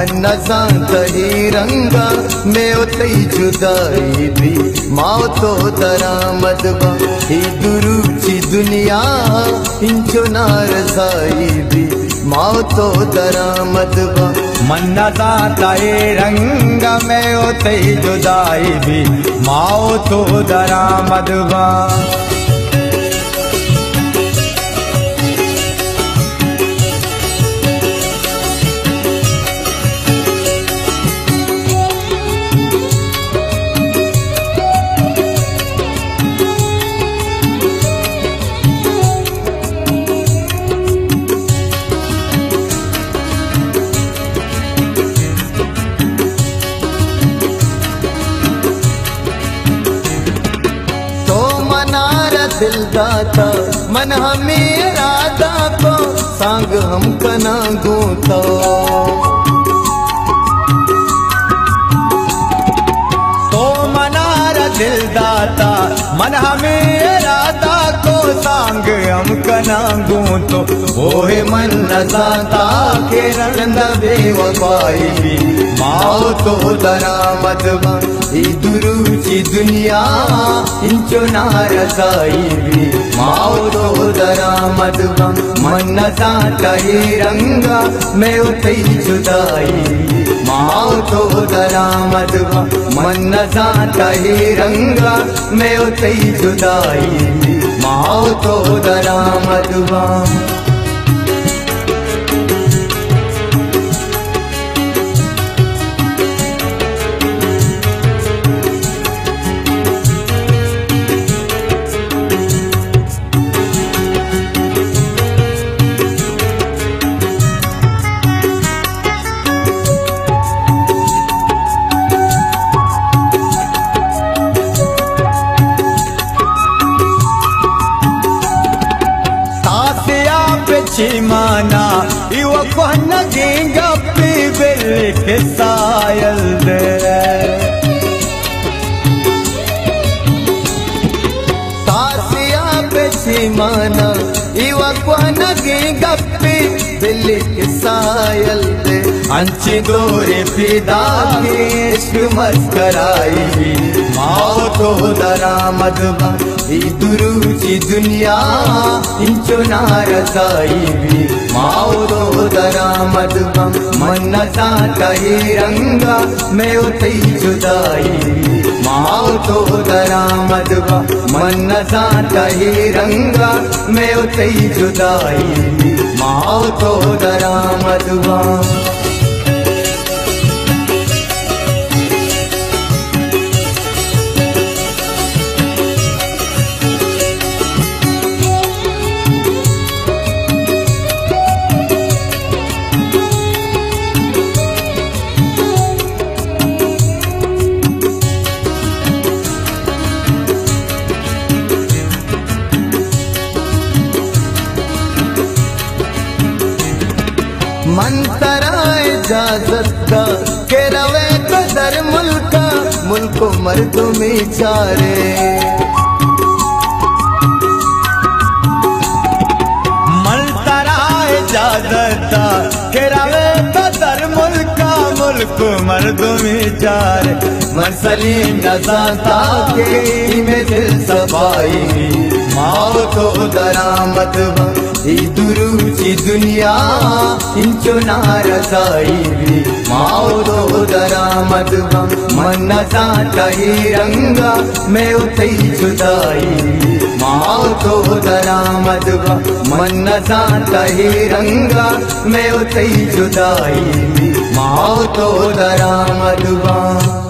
मन सांतही रंगा में उतई जुदाई भी माओ तो दरामद बा ही दुरुची दुनिया इंचो नारसाई भी माओ तो दरामद बा मन सांतही रंग में उतई जुदाई भी माओ तो दरामद बा दिल दाता मन हमें राधा को सांग हम कना गूंतो तो मनारा दिल दाता मन हमें राधा को सांग हम कना गूंतो ओहे मन दाता के रण बेवफाई भी माओ तो दरामद बा दुरुची दुनिया इंचो नारसाई भी माओ तो दरामद बा मन सांतही रंगा में उतई जुदाई माओ तो दरामद बा मन सांतही रंगा में उतई जुदाई माओ तो दरामद बा चिमाना इव कोन गप्पी बेल्ली के सायल दे तासिया पे चिमाना इव कोन गप्पी बेल्ली के सायल दे अंची गोरे फिदा के इश्क मस्कराई माओ तो दरामद बा दुरुची दुनिया इंचो नारसाई भी माओ तो दरामद बा मन सांतही रंगा में उतई जुदाई माओ तो दरामद बा मन सांतही रंगा में उतई जुदाई माओ तो दरामद बा मन तराए इजाजत का के रवे कदर मुल्का मुल्को मर्दों में चारे मन तराए इजाजत के रवे कदर मुल्का मुल्को मर्दों में चारे मन सलीम नजाता के में दिल सफाई माओ तो दरामद बा दुरुची दुनिया इंचो नारसाई भी माओ तो दरामद बा मन सांतही रंगा में उतई जुदाई माओ तो दरामद बा मन सांतही रंगा में उतई जुदाई माओ तो दरामद बा।